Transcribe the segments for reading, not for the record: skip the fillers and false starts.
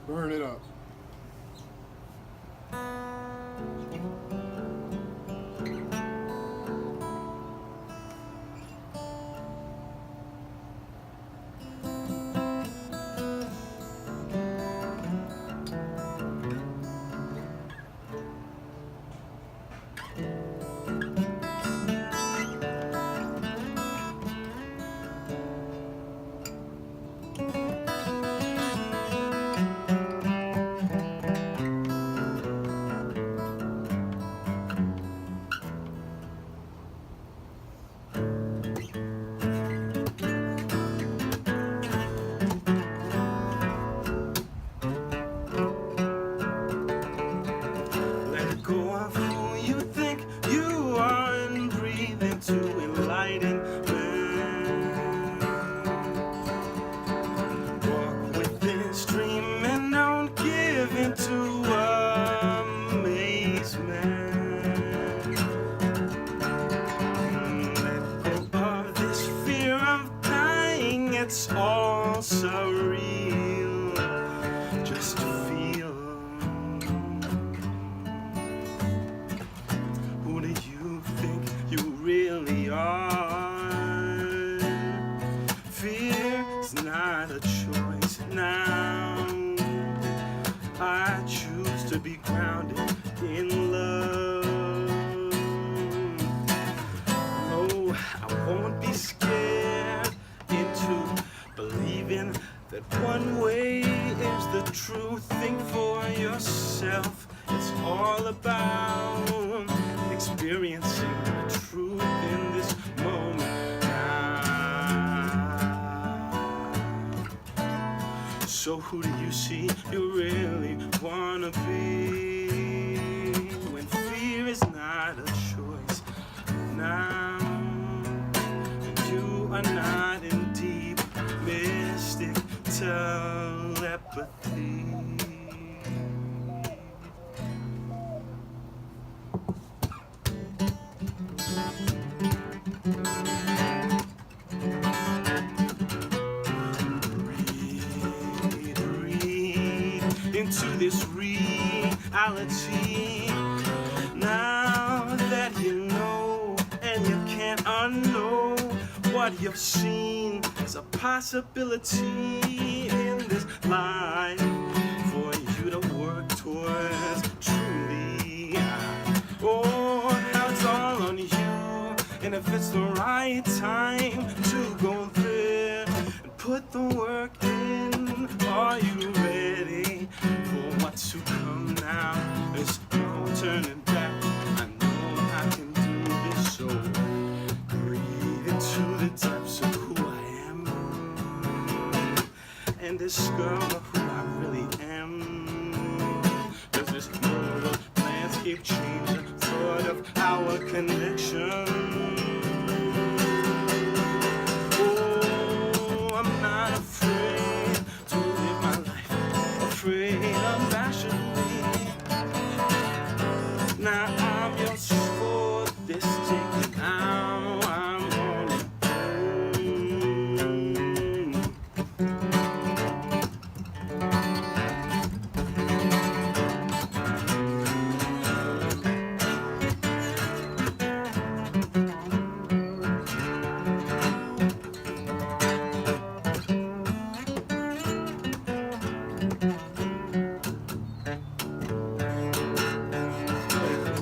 Burn it up. It's all surreal just to feel. Who do you think you really are? Fear's not a choice now. I choose to be grounded in love. No, I won't be scared into believing that one way is the true thing for yourself. It's all about experiencing the truth in this moment now. So who do you see you really wanna be when fear is not a choice now? You are not in deep mystic telepathy. Read into this reality. Now that you know and you can't unknow what you've seen is a possibility in this life for you to work towards truly. Oh, how it's all on you, and if it's the right time to go there and put the work in, are you ready for what's to come now? There's no turning back. I know I can do this, so to the depths of who I am and discover who I really am. Does this world landscape change the thought of our connection? Oh, I'm not afraid to live my life, afraid unabashedly. Now I'm yours for this ticket. Now I'm on it.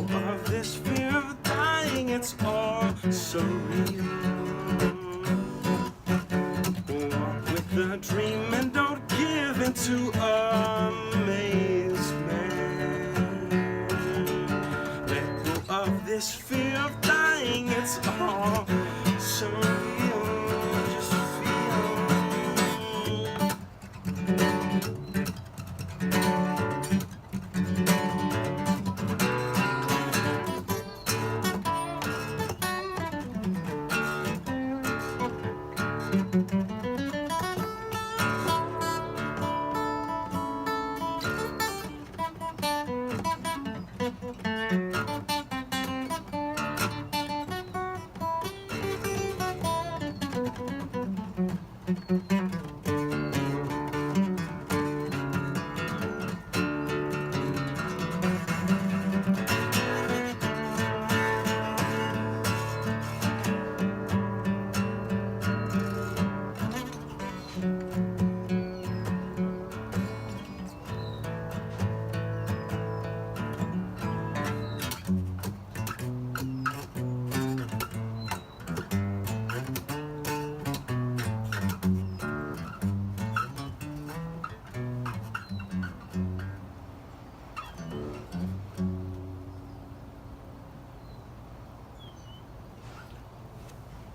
Of this fear of dying, it's all surreal. Walk with the dream and don't give into amazement. Let go of this fear of dying, it's all surreal. Just feel.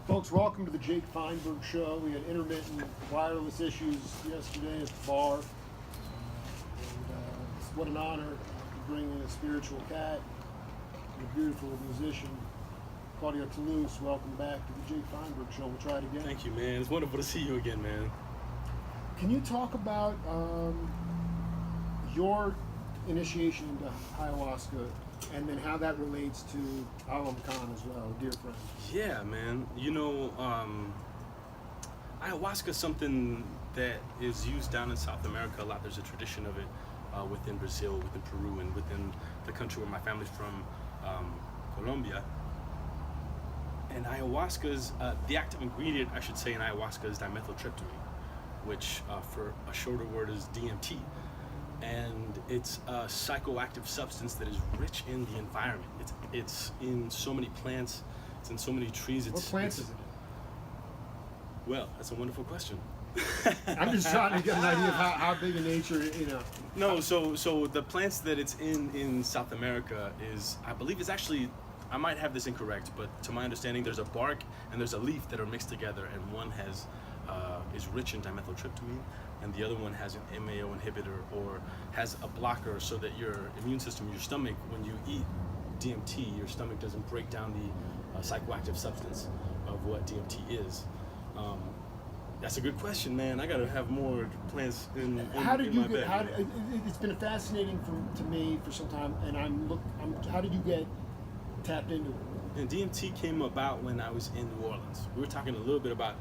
Folks, welcome to the Jake Feinberg Show. We had intermittent wireless issues yesterday at the bar. What an honor to bring in a spiritual cat, a beautiful musician, Claudio Tolousse. Welcome back to the Jake Feinberg Show. We'll try it again. Thank you, man. It's wonderful to see you again, man. Can you talk about your initiation into ayahuasca and then how that relates to Alam Khan as well, a dear friend? Yeah, man. You know, ayahuasca is something that is used down in South America a lot. There's a tradition of it within Brazil, within Peru, and within the country where my family's from, Colombia. And ayahuasca's, the active ingredient, I should say, in ayahuasca is dimethyltryptamine, which for a shorter word is DMT. And it's a psychoactive substance that is rich in the environment. It's in so many plants, it's in so many trees. What plants is it? Well, that's a wonderful question. I'm just trying to get an idea of how big in nature, you know. No, so the plants that it's in South America is, I believe it's actually, I might have this incorrect, but to my understanding, there's a bark and there's a leaf that are mixed together, and one has is rich in dimethyltryptamine, and the other one has an MAO inhibitor or has a blocker so that your immune system, your stomach, when you eat DMT, your stomach doesn't break down the psychoactive substance of what DMT is. That's a good question, man. I gotta have more plans in my bag. It's been fascinating to me for some time, and how did you get tapped into it? And DMT came about when I was in New Orleans. We were talking a little bit about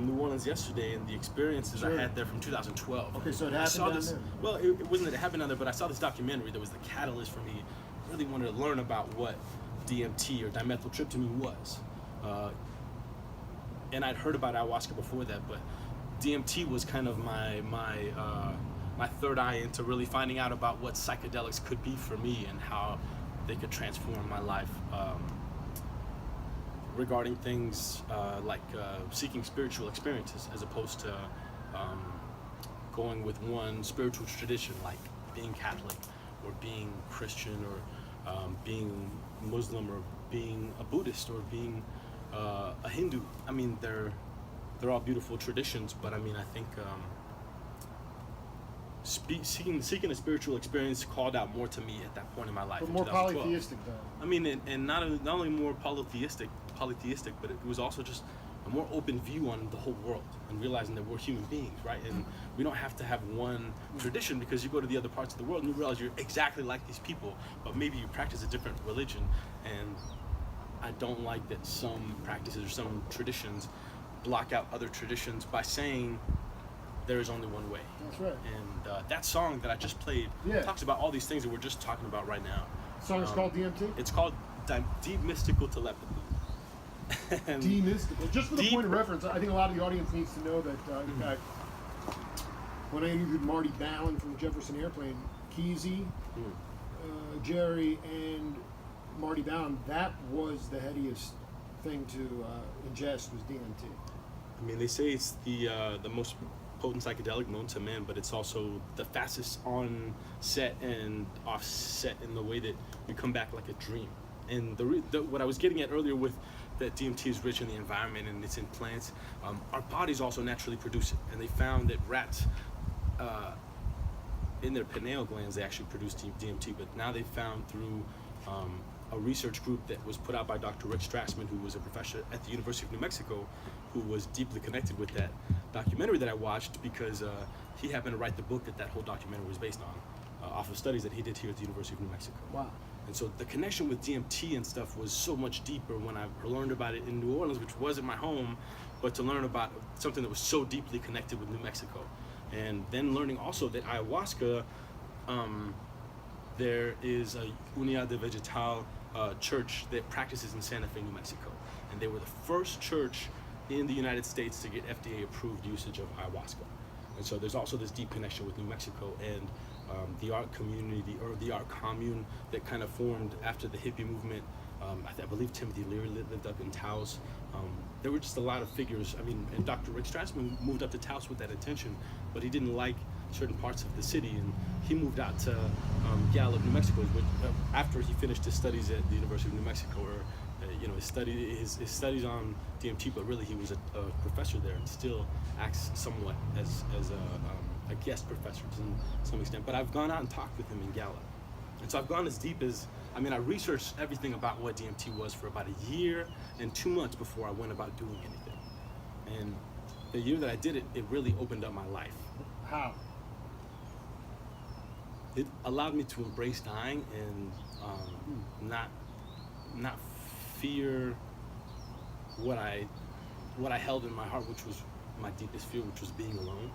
New Orleans yesterday and the experiences I had there from 2012. Okay, so it happened down there. Well, it wasn't that it happened down there, but I saw this documentary that was the catalyst for me. Really wanted to learn about what DMT or dimethyltryptamine was. And I'd heard about ayahuasca before that, but DMT was kind of my third eye into really finding out about what psychedelics could be for me and how they could transform my life. Regarding things like seeking spiritual experiences as opposed to going with one spiritual tradition like being Catholic or being Christian or being Muslim or being a Buddhist or being a Hindu. I mean, they're all beautiful traditions, but I mean, I think seeking a spiritual experience called out more to me at that point in my life. But more polytheistic, though. I mean, and not only more polytheistic, but it was also just a more open view on the whole world and realizing that we're human beings, right? And we don't have to have one tradition, because you go to the other parts of the world and you realize you're exactly like these people, but maybe you practice a different religion. And I don't like that some practices or some traditions block out other traditions by saying there is only one way. That's right. And that song that I just played talks about all these things that we're just talking about right now. The song is called DMT? It's called Deep Mystical Telepathy. Demystical. Just for the point of reference, I think a lot of the audience needs to know that, in fact, when I interviewed Marty Ballin from the Jefferson Airplane, Kesey, Jerry, and Marty Ballin, that was the headiest thing to ingest was DMT. I mean, they say it's the most potent psychedelic known to man, but it's also the fastest on set and offset in the way that you come back like a dream. And what I was getting at earlier with that DMT is rich in the environment and it's in plants, our bodies also naturally produce it. And they found that rats, in their pineal glands, they actually produce DMT, but now they found through a research group that was put out by Dr. Rick Strassman, who was a professor at the University of New Mexico, who was deeply connected with that documentary that I watched, because he happened to write the book that whole documentary was based on, off of studies that he did here at the University of New Mexico. Wow. And so the connection with DMT and stuff was so much deeper when I learned about it in New Orleans, which wasn't my home, but to learn about something that was so deeply connected with New Mexico. And then learning also that ayahuasca, there is a Unidad de Vegetal church that practices in Santa Fe, New Mexico. And they were the first church in the United States to get FDA approved usage of ayahuasca. And so there's also this deep connection with New Mexico and the art community, the art commune that kind of formed after the hippie movement. I believe Timothy Leary lived up in Taos. There were just a lot of figures. I mean, and Dr. Rick Strassman moved up to Taos with that intention, but he didn't like certain parts of the city, and he moved out to Gallup, New Mexico, after he finished his studies at the University of New Mexico, or you know, his studies on DMT, but really he was a professor there and still acts somewhat as a guest professor to some extent. But I've gone out and talked with him in Gallup. And so I've gone as deep as, I mean, I researched everything about what DMT was for about a year and 2 months before I went about doing anything. And the year that I did it, it really opened up my life. How? It allowed me to embrace dying and not fear what I held in my heart, which was my deepest fear, which was being alone.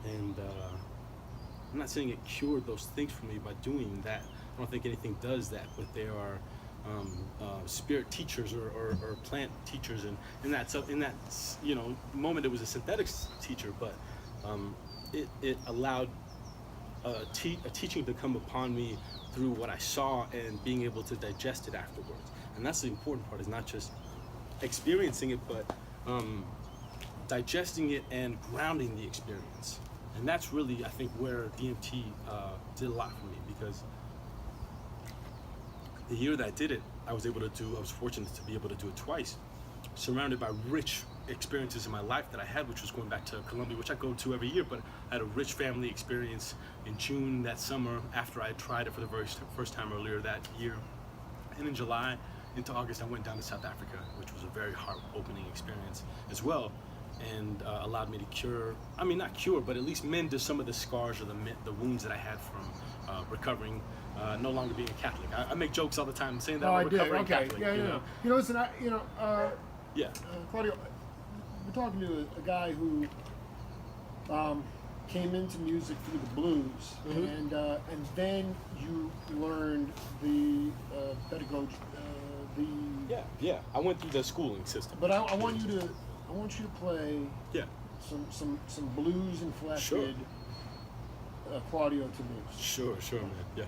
And I'm not saying it cured those things for me by doing that. I don't think anything does that, but there are spirit teachers or plant teachers, and in that you know moment it was a synthetics teacher, but it allowed a teaching to come upon me through what I saw and being able to digest it afterwards. And that's the important part, is not just experiencing it, but digesting it and grounding the experience. And that's really, I think, where DMT did a lot for me, because the year that I did it, I was fortunate to be able to do it twice, surrounded by rich experiences in my life that I had, which was going back to Colombia, which I go to every year, but I had a rich family experience in June that summer after I had tried it for the very first time earlier that year. And in July into August, I went down to South Africa, which was a very heart-opening experience as well, and allowed me to cure, I mean not cure, but at least mend some of the scars or the wounds that I had from recovering, no longer being a Catholic. I make jokes all the time saying that I'm a recovering Catholic. Yeah, you know? You know, listen, Yeah. Claudio, we're talking to a guy who came into music through the blues, Mm-hmm. and then you learned the pedagogy, Yeah. I went through the schooling system. But I want you to play some blues inflected Sure. Claudio Tolousse. Sure, man. Yeah.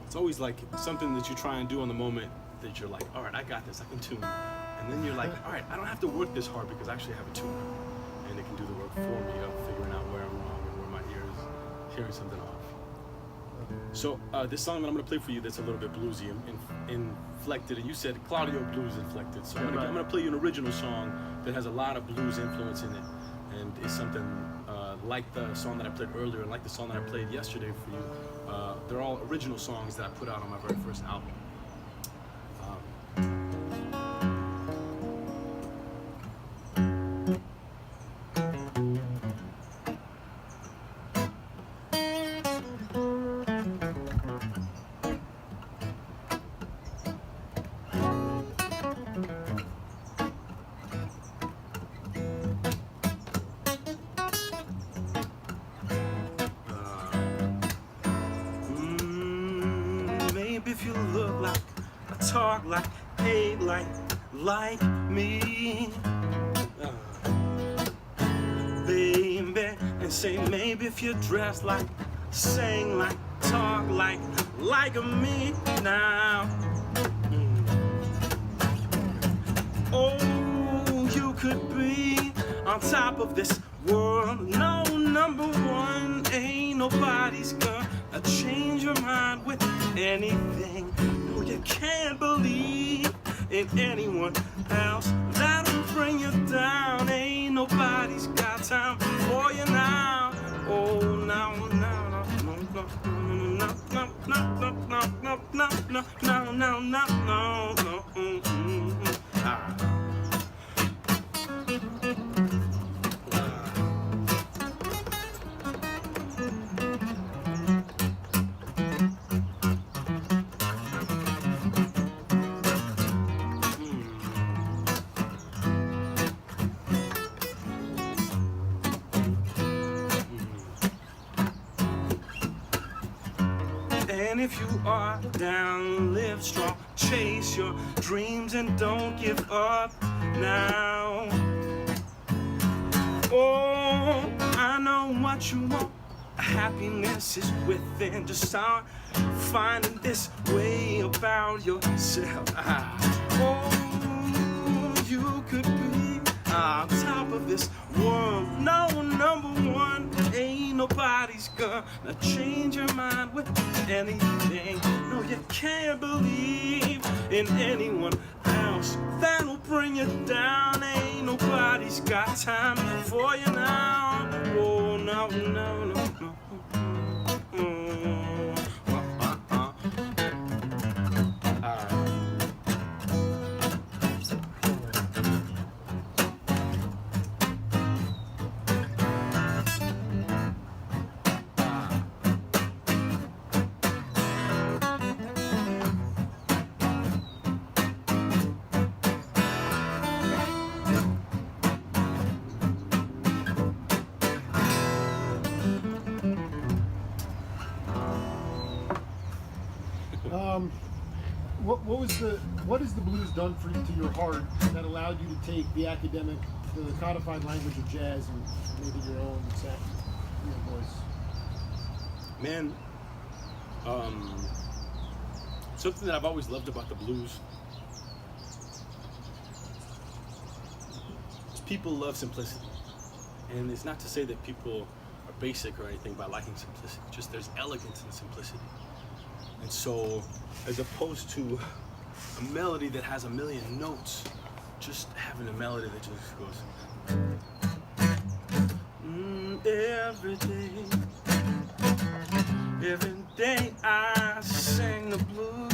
It's always like something that you try and do on the moment that you're like, all right, I got this, I can tune. And then you're like, all right, I don't have to work this hard because I actually have a tuner. And it can do the work for me of figuring out where I'm wrong and where my ear is hearing something off. So this song that I'm going to play for you that's a little bit bluesy and inflected, and you said Claudio blues inflected. So I'm going to play you an original song that has a lot of blues influence in it. And it's something like the song that I played earlier and like the song that I played yesterday for you. They're all original songs that I put out on my very first album. If you look like, talk like, hate like me, baby, and say maybe if you dress like, sing like, talk like me now. Oh, you could be on top of this world. No, number one, ain't nobody's gonna change your mind with anything. No, you can't believe in anyone else. That'll bring you down. Ain't nobody's got time for you now. Oh, now, And if you are down, live strong, chase your dreams and don't give up now. Oh, I know what you want. Happiness is within. Just start finding this way about yourself. Oh, you could be on top of this world. No, number one, ain't nobody's gonna change your mind with anything. No, you can't believe in anyone else. That'll bring you down. Ain't nobody's got time for you now. Oh, no, no, no, no. What has the blues done for you to your heart that allowed you to take the academic, the codified language of jazz and maybe your own voice? Man, something that I've always loved about the blues is people love simplicity. And it's not to say that people are basic or anything by liking simplicity, just there's elegance in simplicity. And so, as opposed to a melody that has a million notes, just having a melody that just goes every day I sing the blues.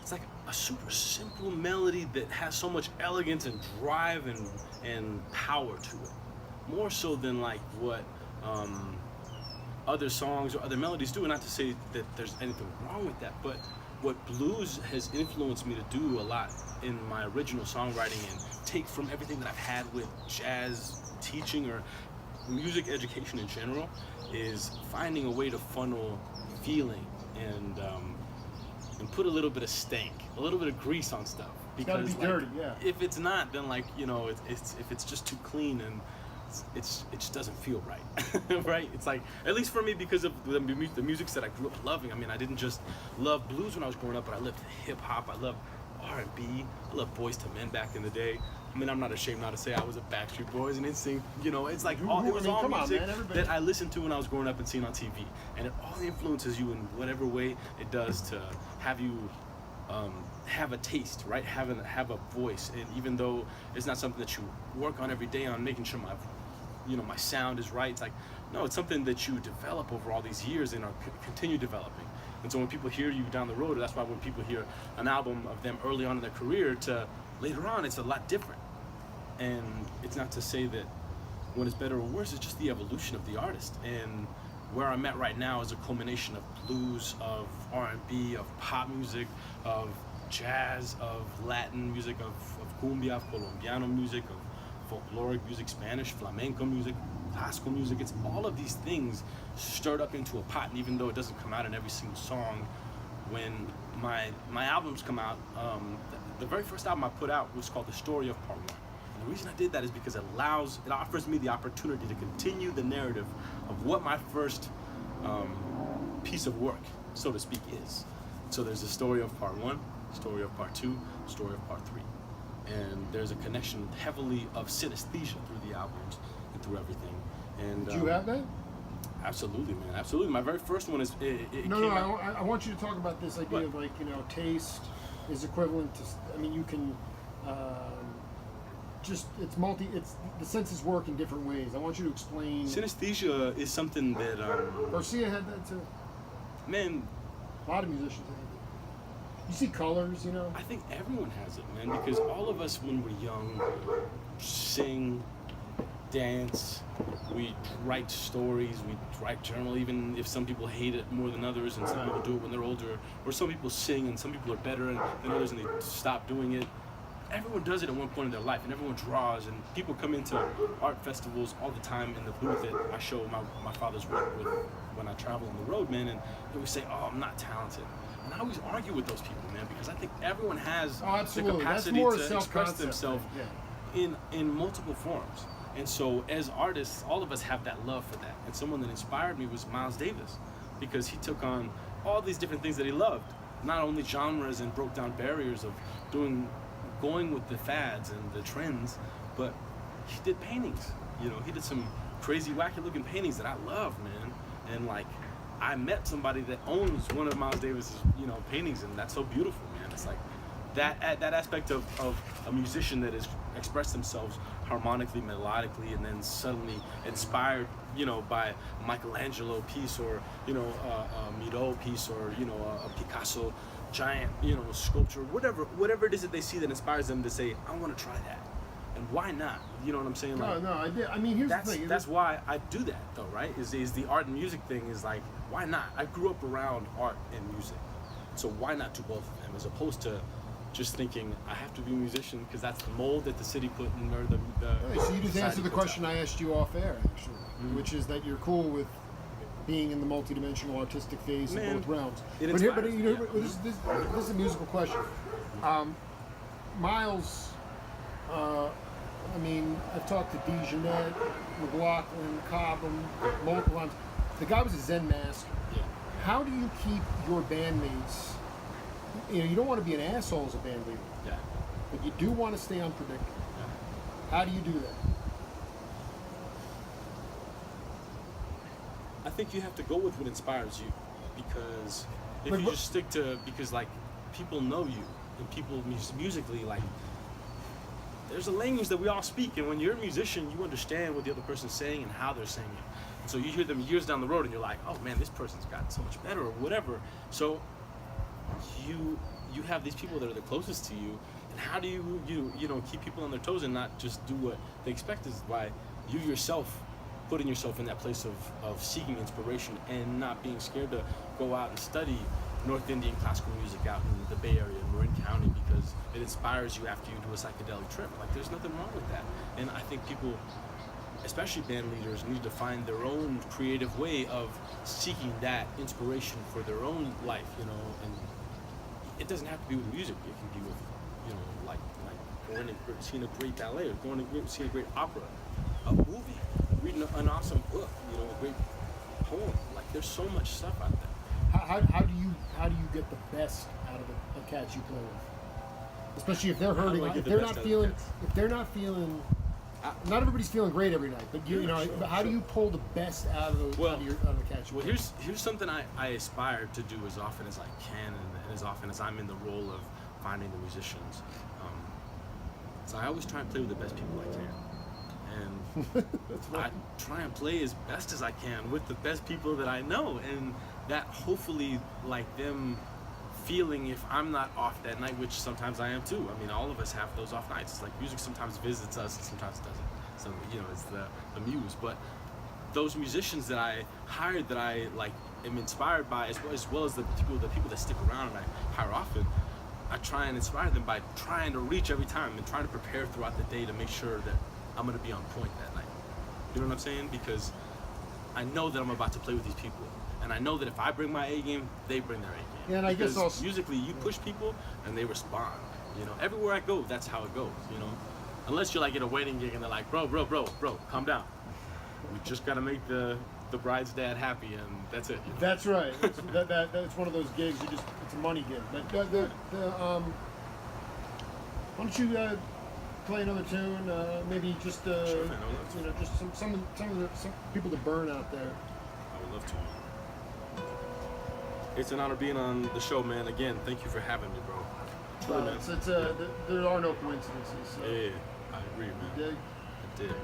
It's like a super simple melody that has so much elegance and drive and power to it, more so than like what other songs or other melodies do. And not to say that there's anything wrong with that, but what blues has influenced me to do a lot in my original songwriting and take from everything that I've had with jazz teaching or music education in general is finding a way to funnel feeling and put a little bit of stank, a little bit of grease on stuff. Because it's gotta be dirty, yeah. If it's not, then if it's just too clean and it just doesn't feel right. Right? It's like, at least for me, because of the music that I grew up loving. I mean, I didn't just love blues when I was growing up, but I loved hip hop. I loved R&B. I loved Boys to Men back in the day. I mean, I'm not ashamed now to say I was a Backstreet Boys and NSYNC. It's like it was all music that I listened to when I was growing up and seen on TV, and it all influences you in whatever way it does to have you have a taste, right? Have a voice. And even though it's not something that you work on every day on making sure my sound is right, it's like, no, it's something that you develop over all these years and are continue developing. And so when people hear you down the road, that's why when people hear an album of them early on in their career to later on, it's a lot different. And it's not to say that one is better or worse, it's just the evolution of the artist. And where I'm at right now is a culmination of blues, of R&B, of pop music, of jazz, of Latin music, of cumbia, of colombiano music, of folkloric music, Spanish, flamenco music, classical music. It's all of these things stirred up into a pot. And even though it doesn't come out in every single song, when my albums come out, the very first album I put out was called The Story of Part 1. And the reason I did that is because it offers me the opportunity to continue the narrative of what my first piece of work, so to speak, is. So there's the story of Part 1, story of Part 2, story of Part 3. And there's a connection heavily of synesthesia through the albums and through everything. And do you have that? Absolutely, man. Absolutely. My very first one is I want you to talk about this idea of taste is equivalent to. I mean, you can it's the senses work in different ways. I want you to explain. Synesthesia is something that Garcia had that too. Man, a lot of musicians have it. You see colors, I think everyone has it, man, because all of us when we're young sing, dance, we write stories, we write journal, even if some people hate it more than others and some people do it when they're older, or some people sing and some people are better than others and they stop doing it. everyone does it at one point in their life, and everyone draws, and people come into art festivals all the time in the booth that I show my father's work with when I travel on the road, man, and they would say, oh, I'm not talented. And I always argue with those people, man, because I think everyone has the capacity to express themselves in multiple forms. And so as artists, all of us have that love for that. And someone that inspired me was Miles Davis, because he took on all these different things that he loved, not only genres and broke down barriers of going with the fads and the trends, but he did paintings. You know, he did some crazy, wacky looking paintings that I love, man. And like, I met somebody that owns one of Miles Davis's, you know, paintings, and that's so beautiful, man. It's like that aspect of a musician that has expressed themselves harmonically, melodically, and then suddenly inspired, you know, by a Michelangelo piece, or, you know, a Miro piece, or, you know, a Picasso giant, you know, sculpture, whatever it is that they see that inspires them to say, I want to try that. And why not? You know what I'm saying? Like, no, I did. I mean, here's the thing. That's why I do that, though, right? Is the art and music thing is like, why not? I grew up around art and music, so why not do both of them, as opposed to just thinking I have to be a musician because that's the mold that the city put in, or the so you just answered the question I asked you off air, actually, which is that you're cool with being in the multidimensional artistic phase in both realms. But this is a musical question. Miles, I mean, I've talked to DeJohnette, McLaughlin, Cobham, multiple times. The guy was a Zen master. Yeah. How do you keep your bandmates? You know, you don't want to be an asshole as a band leader. Yeah. But you do want to stay unpredictable. Yeah. How do you do that? I think you have to go with what inspires you, because if you just stick to, because like people know you, and people musically, like, there's a language that we all speak, and when you're a musician, you understand what the other person's saying and how they're saying it. And so you hear them years down the road, and you're like, oh man, this person's gotten so much better, or whatever. So you have these people that are the closest to you, and how do you know keep people on their toes and not just do what they expect, is by you yourself putting yourself in that place of seeking inspiration and not being scared to go out and study North Indian classical music out in the Bay Area, Marin County, because it inspires you after you do a psychedelic trip. Like, there's nothing wrong with that. And I think people, especially band leaders, need to find their own creative way of seeking that inspiration for their own life, you know. And it doesn't have to be with music. It can be with, you know, like going and seeing a great ballet, or going and seeing a great opera, a movie, reading an awesome book, you know, a great poem. Like, there's so much stuff out there. How do you get the best out of the cats you play with? Especially if they're hurting, if they're not feeling, not everybody's feeling great every night. But you know, how do you pull the best out of the cats you play with? Here's something I aspire to do as often as I can, and as often as I'm in the role of finding the musicians. So I always try and play with the best people I can. And I try and play as best as I can with the best people that I know, and that hopefully, like, them feeling if I'm not off that night, which sometimes I am too. I mean, all of us have those off nights. It's like music sometimes visits us and sometimes it doesn't. So, you know, it's the muse. But those musicians that I hired, that I like am inspired by, as well as the people that stick around and I hire often, I try and inspire them by trying to reach every time and trying to prepare throughout the day to make sure that I'm going to be on point that night. You know what I'm saying? Because I know that I'm about to play with these people. And I know that if I bring my A game, they bring their A game. Yeah, and I guess also musically, you push people and they respond. You know, everywhere I go, that's how it goes. You know, unless you're like at a wedding gig and they're like, bro, calm down. We just gotta make the bride's dad happy, and that's it. You know? That's right. That's one of those gigs. It's a money gig. But why don't you play another tune? Maybe just sure, man, you know, just some people to burn out there. I would love to. It's an honor being on the show, man. Again, thank you for having me, bro. Truly, man. There are no coincidences. So. Yeah, I agree, man. You dig? I did.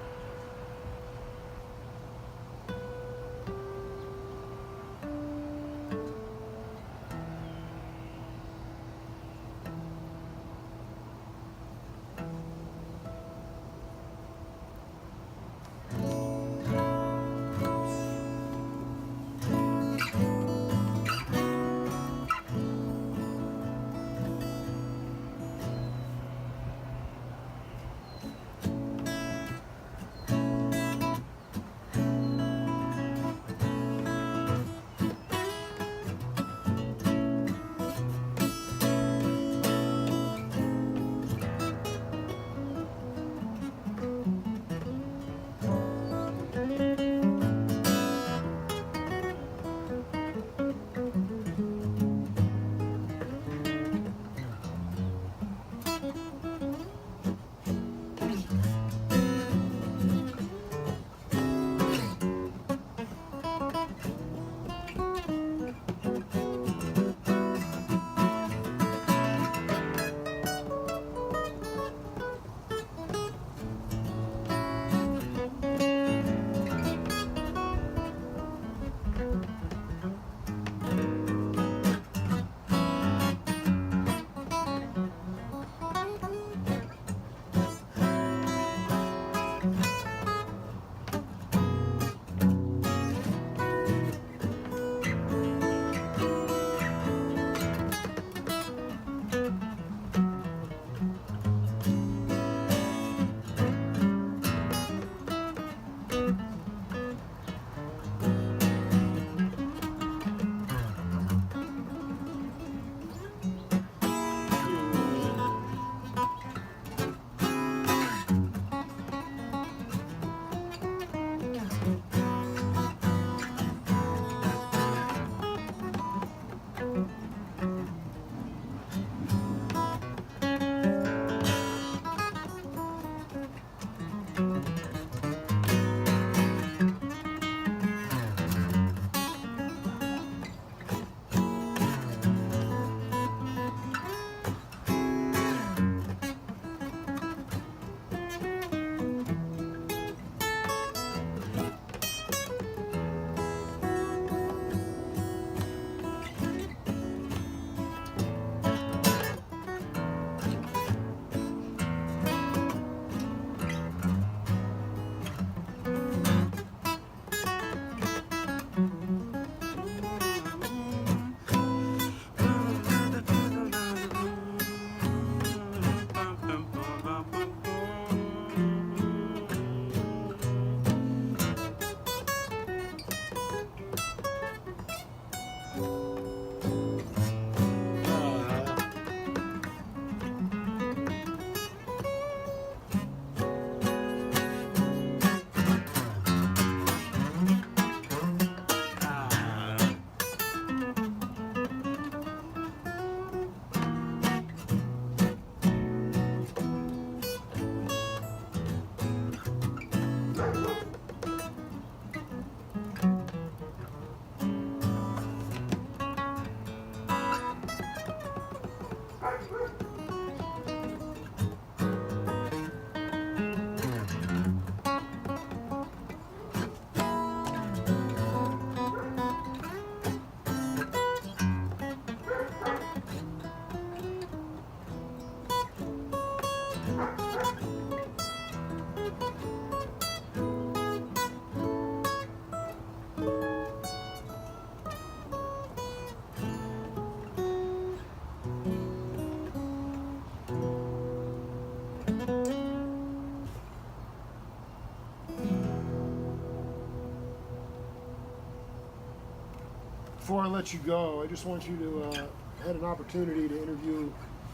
Before I let you go, I just want you to had an opportunity to interview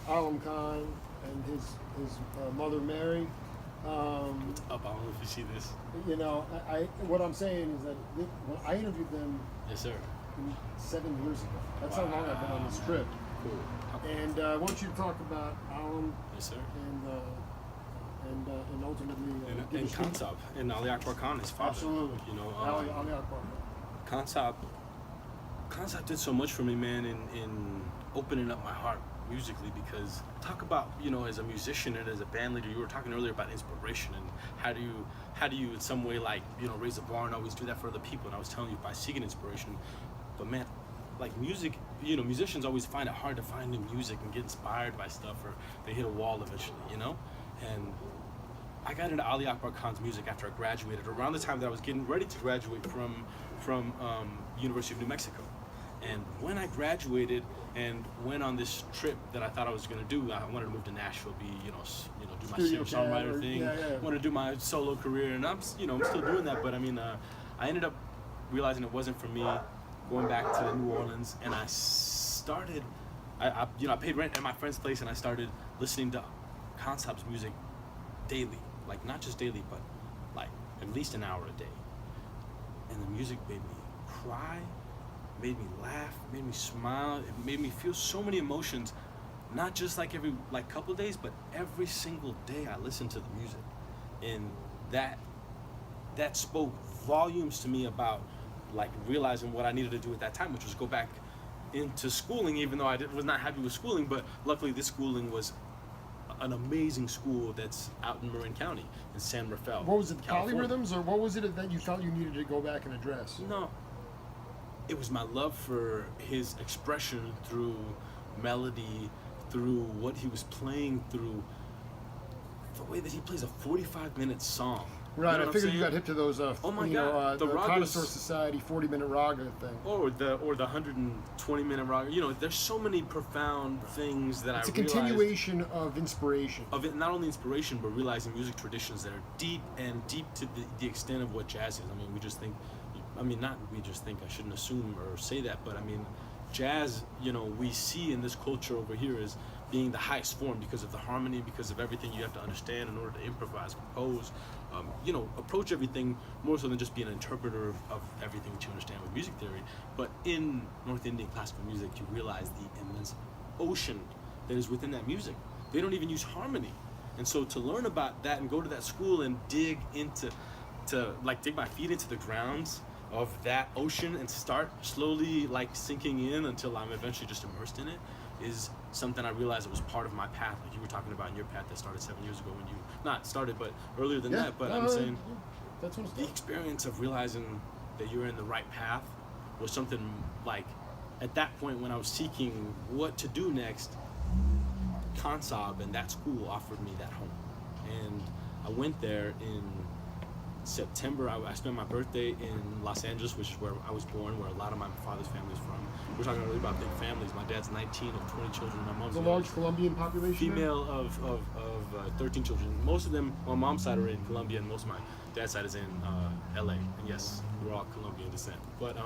Alam Khan and his mother Mary. Up, I don't know if you see this. You know, I what I'm saying is that when I interviewed them Yes, sir. 7 years ago. That's how long I've been on this trip. Cool. And I want you to talk about Alam Yes, sir. and ultimately give And a speech. Kansab and Ali Akbar Khan, his father. Absolutely. You know, Ali Akbar. Kansab did so much for me, man, in opening up my heart musically, because talk about, you know, as a musician and as a band leader, you were talking earlier about inspiration and how do you in some way, like, you know, raise the bar and always do that for other people. And I was telling you by seeking inspiration, but man, like music, you know, musicians always find it hard to find new music and get inspired by stuff, or they hit a wall eventually, you know. And I got into Ali Akbar Khan's music after I graduated, around the time that I was getting ready to graduate from University of New Mexico. And when I graduated and went on this trip that I thought I was going to do, I wanted to move to Nashville, do my Studio singer-songwriter cat, thing, yeah. wanted to do my solo career, and I'm still doing that. But I mean, I ended up realizing it wasn't for me, going back to New Orleans, and I started, I paid rent at my friend's place, and I started listening to Kansab's music daily, like not just daily, but like at least an hour a day. And the music made me cry, made me laugh, made me smile. It made me feel so many emotions, not just like every couple days, but every single day I listened to the music. And that spoke volumes to me about like realizing what I needed to do at that time, which was go back into schooling, even though I was not happy with schooling. But luckily this schooling was an amazing school that's out in Marin County in San Rafael. What was it, California. polyrhythms, or what was it that you felt you needed to go back and address? No, it was my love for his expression through melody, through what he was playing, through the way that he plays a 45-minute song. Right, You know I what figured I'm you saying? got hip to those, Oh my the God, the ragas- Connoisseur Society 40-minute raga thing. Or the 120-minute rock. You know, there's so many profound things that It's a I realized continuation of inspiration. of it. Not only inspiration, but realizing music traditions that are deep to the extent of what jazz is. I mean, I shouldn't assume or say that, but I mean, jazz, you know, we see in this culture over here as being the highest form because of the harmony, because of everything you have to understand in order to improvise, compose, you know, approach everything more so than just be an interpreter of everything that you understand with music theory. But in North Indian classical music, you realize the immense ocean that is within that music. They don't even use harmony. And so to learn about that and go to that school and dig my feet into the grounds of that ocean and start slowly like sinking in until I'm eventually just immersed in it is something I realized it was part of my path, like you were talking about in your path that started 7 years ago when you, not started, but earlier than that, but I'm saying that's what it's the experience of realizing that you're in the right path was something like, at that point when I was seeking what to do next, Kansab and that school offered me that home. And I went there in September. I spent my birthday in Los Angeles, which is where I was born, where a lot of my father's family is from. We're talking really about big families. My dad's 19 of 20 children. My mom's a large Colombian population. female of 13 children. Most of them, my mom's side are in Colombia, and most of my dad's side is in LA. And yes, we're all Colombian descent. But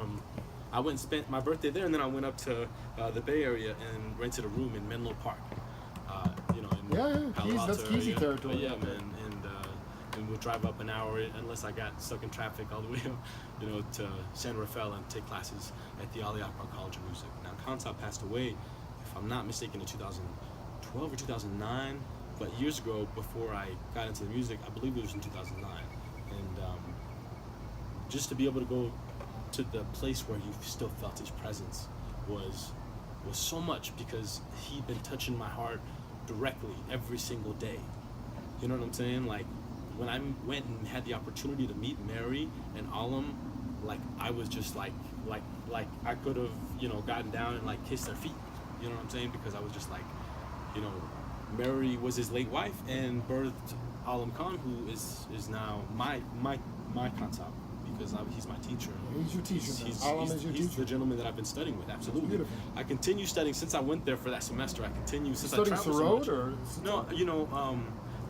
I went and spent my birthday there, and then I went up to the Bay Area and rented a room in Menlo Park. You know, in Palo Alto that's Keezy area. territory. But yeah, man, and we'll drive up an hour unless I got stuck in traffic all the way up, you know, to San Rafael and take classes at the Ali Akbar College of Music. Now, Kansab passed away, if I'm not mistaken, in 2012 or 2009, but years ago before I got into the music, I believe it was in 2009. And just to be able to go to the place where you still felt his presence was so much, because he'd been touching my heart directly every single day. You know what I'm saying? Like, when I went and had the opportunity to meet Mary and Alam, like I was just like I could have, you know, gotten down and like kissed their feet. You know what I'm saying? Because I was just like, you know, Mary was his late wife and birthed Alam Khan, who is now my contact, because he's my teacher. He's your teacher. Alam is your he's teacher. the gentleman that I've been studying with. Absolutely. Beautiful. I continue studying since I went there for that semester. I continue since I Studying traveled so much. Sarod or No, you know,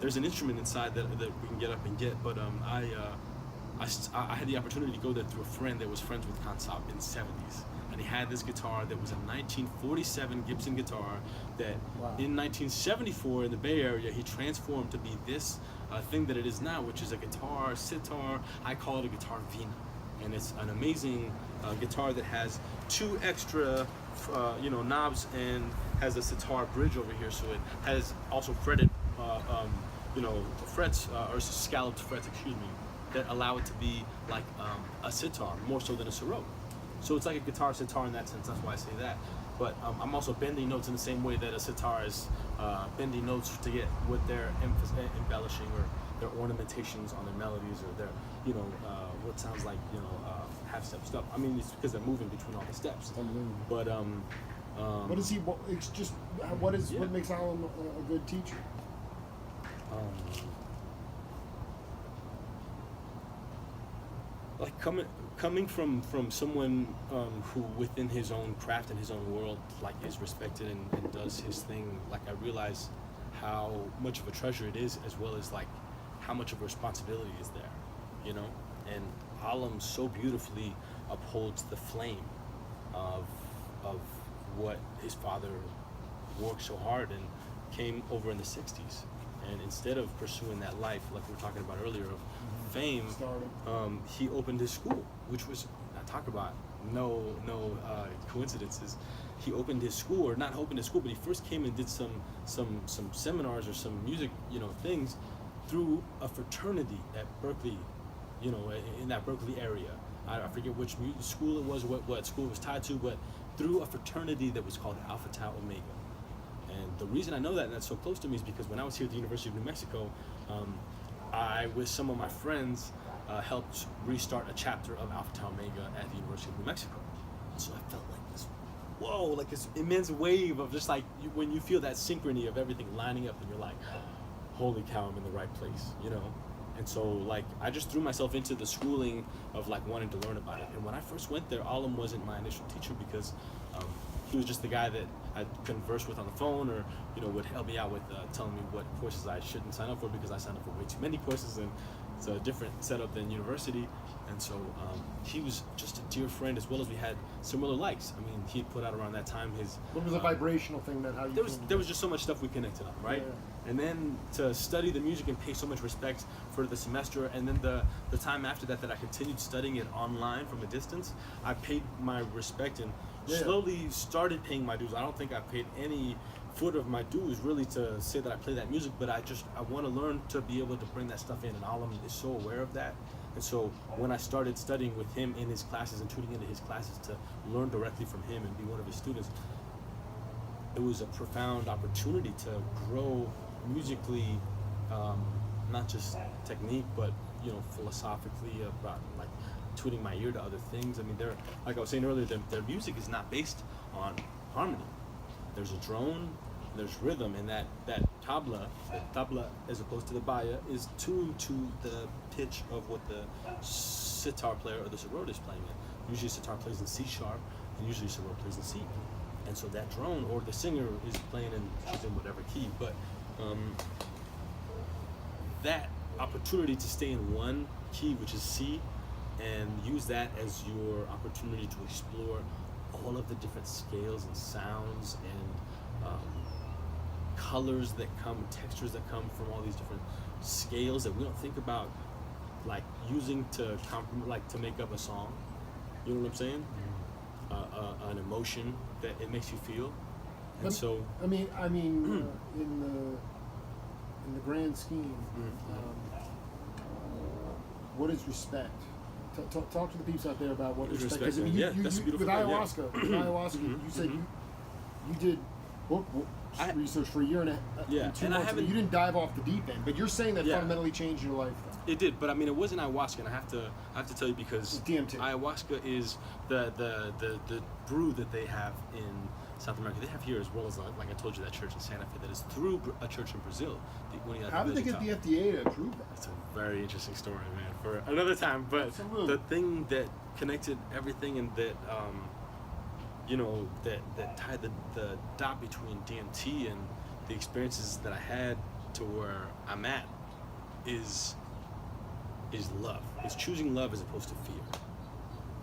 there's an instrument inside that we can get up and get, but I had the opportunity to go there through a friend that was friends with Kansab in the 70s. And he had this guitar that was a 1947 Gibson guitar that in 1974 in the Bay Area, he transformed to be this thing that it is now, which is a guitar, sitar. I call it a guitar vina. And it's an amazing guitar that has 2 extra, knobs and has a sitar bridge over here. So it has also fretted, frets, or scalloped frets, excuse me, that allow it to be like a sitar, more so than a sarod. So it's like a guitar sitar in that sense. That's why I say that. But I'm also bending notes in the same way that a sitar is bending notes to get what they're embellishing or their ornamentations on their melodies or their, what sounds like, half-step stuff. I mean, it's because they're moving between all the steps. But what is he? It's just what makes Alan a good teacher? Like coming from someone who within his own craft and his own world like is respected and does his thing, like I realize how much of a treasure it is, as well as like how much of a responsibility is there, and Alam so beautifully upholds the flame of what his father worked so hard and came over in the 60s, and instead of pursuing that life like we were talking about earlier of fame, he opened his school, which was, I talk about no coincidences. He opened his school, or not opened his school, but he first came and did some seminars or some music, things through a fraternity at Berkeley, in that Berkeley area. I forget which school it was, what school it was tied to, but through a fraternity that was called Alpha Tau Omega. And the reason I know that and that's so close to me is because when I was here at the University of New Mexico, I, with some of my friends, helped restart a chapter of Alpha Tau Omega at the University of New Mexico. So I felt like this immense wave of just like, when you feel that synchrony of everything lining up and you're like, holy cow, I'm in the right place, And so like, I just threw myself into the schooling of like wanting to learn about it. And when I first went there, Alam wasn't my initial teacher because he was just the guy that I'd converse with on the phone, or would help me out with telling me what courses I shouldn't sign up for because I signed up for way too many courses, and it's a different setup than university. And so he was just a dear friend, as well as we had similar likes. I mean, he put out around that time his. What was a vibrational thing that how you? There was just so much stuff we connected on, right? Yeah. And then to study the music and pay so much respect for the semester, and then the time after that I continued studying it online from a distance, I paid my respect and slowly started paying my dues. I don't think I paid any foot of my dues really to say that I play that music, but I want to learn to be able to bring that stuff in, and Alam is so aware of that. And so when I started studying with him in his classes and tuning into his classes to learn directly from him and be one of his students, it was a profound opportunity to grow musically, not just technique, but philosophically, about like tuning my ear to other things. I mean, like I was saying earlier, their music is not based on harmony. There's a drone, there's rhythm, and that tabla as opposed to the baya is tuned to the pitch of what the sitar player or the sarod is playing in. Usually sitar plays in C sharp, and usually sarod plays in C. And so that drone or the singer is playing she's in whatever key, but that opportunity to stay in one key, which is C, and use that as your opportunity to explore all of the different scales and sounds and colors that come, textures that come from all these different scales that we don't think about, like using to make up a song. You know what I'm saying? An emotion that it makes you feel. And so I mean, in the grand scheme, what is respect? Talk to the peeps out there about what respect is. I mean, that's a beautiful with thing, ayahuasca, you said you did book research for a year and a half. Yeah, and 2 and months. You didn't dive off the deep end, but you're saying that fundamentally changed your life. It did, but I mean, it wasn't ayahuasca, and I have to tell you because DMT. Ayahuasca is the brew that they have in South America. They have here as well as, like I told you, that church in Santa Fe that is through a church in Brazil. How did they get the FDA to approve that? That's a very interesting story, man, for another time. But Absolutely. the thing that connected everything and that, that tied the dot between DMT and the experiences that I had to where I'm at is love. It's choosing love as opposed to fear.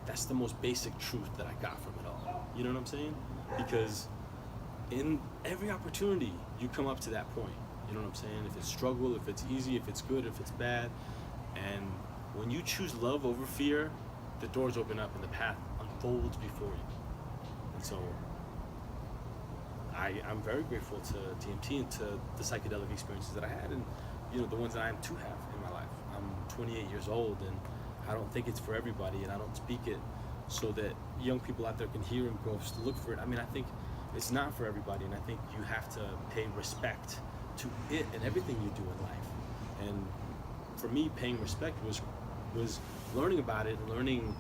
That's the most basic truth that I got from it all. You know what I'm saying? Because in every opportunity, you come up to that point. You know what I'm saying? If it's struggle, if it's easy, if it's good, if it's bad. And when you choose love over fear, the doors open up and the path unfolds before you. And so I'm very grateful to DMT and to the psychedelic experiences that I had, and the ones that I am to have in my life. I'm 28 years old, and I don't think it's for everybody, and I don't speak it so that young people out there can hear and go look for it. I mean, I think it's not for everybody, and I think you have to pay respect to it and everything you do in life. And for me, paying respect was learning about it, learning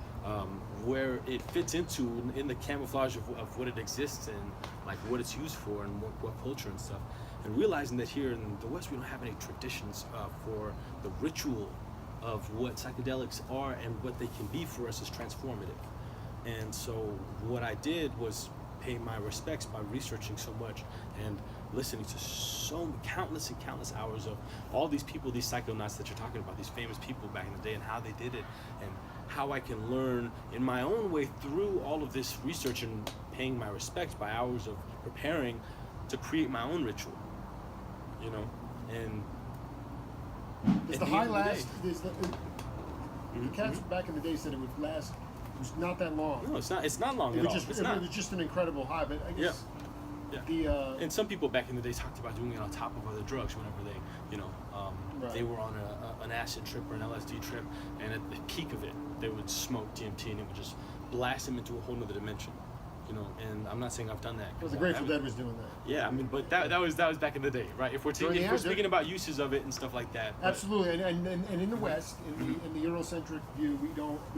where it fits into in the camouflage of what it exists in, like what it's used for and what culture and stuff, and realizing that here in the West we don't have any traditions for the ritual of what psychedelics are and what they can be for us is transformative. And so what I did was pay my respects by researching so much and listening to countless and countless hours of all these people, these psychonauts that you're talking about, these famous people back in the day, and how they did it, and how I can learn in my own way through all of this research and paying my respects by hours of preparing to create my own ritual, and Is the high last? The cats back in the day said it would last. It was not that long. No, it's not. It's not long It at all. was just an incredible high. But I guess and some people back in the day talked about doing it on top of other drugs whenever they, they were on an acid trip or an LSD trip, and at the peak of it, they would smoke DMT and it would just blast them into a whole nother dimension. And I'm not saying I've done that. Well, the Grateful Dead was doing that. Yeah, I mean, but that was back in the day, right? If we're speaking about uses of it and stuff like that. Absolutely, and in the West, in the Eurocentric view, we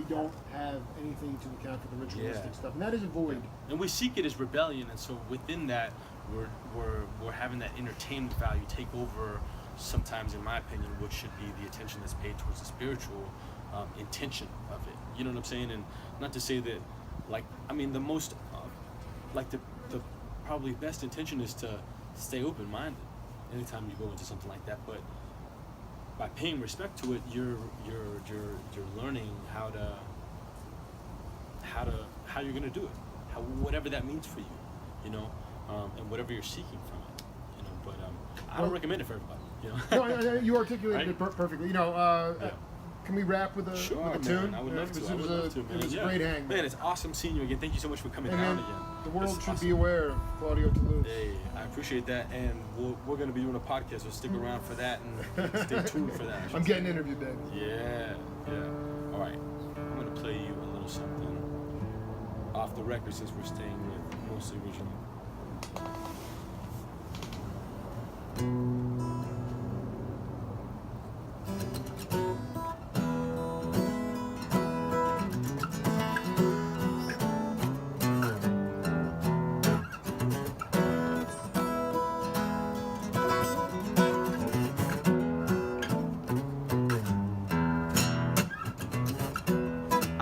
don't have anything to account for the ritualistic stuff, and that is a void. And we seek it as rebellion, and so within that, we're having that entertainment value take over. Sometimes, in my opinion, what should be the attention that's paid towards the spiritual intention of it. You know what I'm saying? And not to say that, the most. The probably best intention is to stay open-minded anytime you go into something like that. But by paying respect to it, you're learning how you're gonna do it, whatever that means for you, and whatever you're seeking from it, But I don't recommend it for everybody, No, you articulated right? it perfectly. Can we wrap with a Sure, with a tune? man. I would love to. It was a great hang. Man, it's awesome seeing you again. Thank you so much for coming down again. The world should awesome. be aware of Claudio Tolousse. Hey, I appreciate that, and we're going to be doing a podcast, so stick around for that and stay tuned for that. I'm getting interviewed then. Yeah. All right, I'm going to play you a little something off the record since we're staying with mostly original.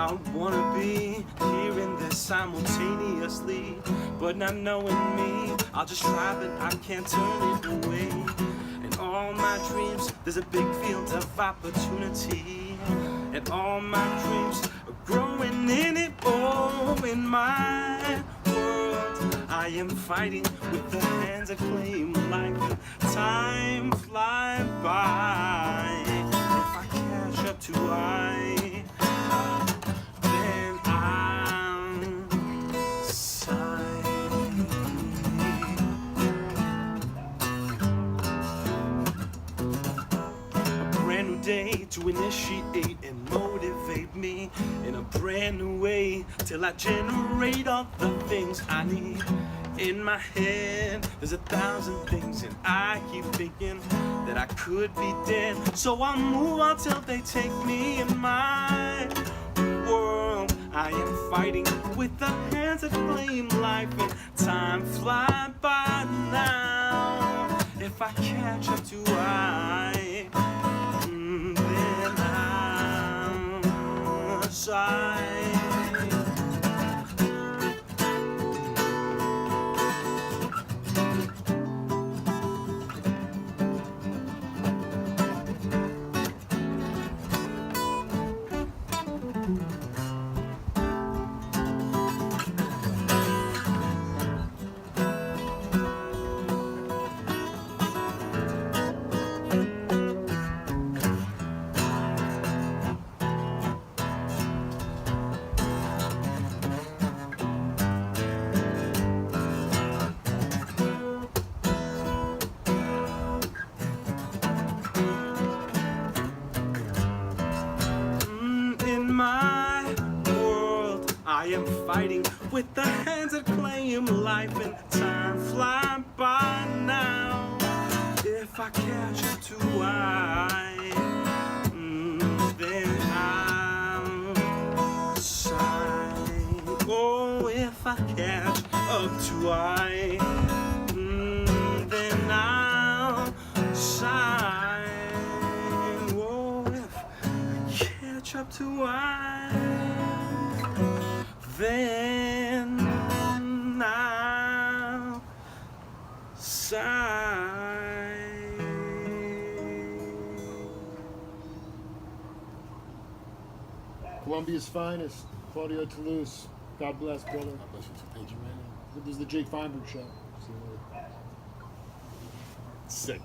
I wanna be hearing this simultaneously, but not knowing me, I'll just try, but I can't turn it away. In all my dreams, there's a big field of opportunity, and all my dreams are growing in it. Oh, in my world, I am fighting with the hands of clay, like the time fly by. If I catch up too high, then I'm sighing. A brand new day to initiate and motivate me in a brand new way till I generate all the things I need. In my head, there's 1,000 things, and I keep thinking that I could be dead. So I'll move on till they take me in my world. I am fighting with the hands that claim life, and time fly by now. If I catch up to I, then I'll shine. In my world, I am fighting with the hands that claim life, and time fly by now. If I catch up to I, then I'll shine. Oh, if I catch up to I, then I'll shine. Oh, if catch up to I, then I'll shine. Colombia's finest, Claudio Tolousse. God bless, brother. God bless you. Thank you, man. This is the Jake Feinberg Show. Sick.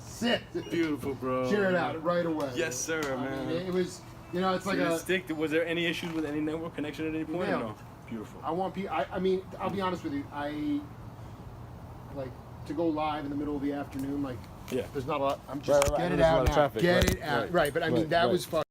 Sick. Beautiful, bro. Share it out right away. Yes, sir, I man. mean, it was, you know, it's like Did it a. stick? Was there any issues with any network connection at any point? Yeah. Or no? Beautiful. I want people. I mean, I'll be honest with you. I like to go live in the middle of the afternoon. Like, Yeah. there's not a lot. I'm just Right, get it there's a lot out of now. traffic, Get right, it out. right, Right. But I mean, right, that right. was fucking.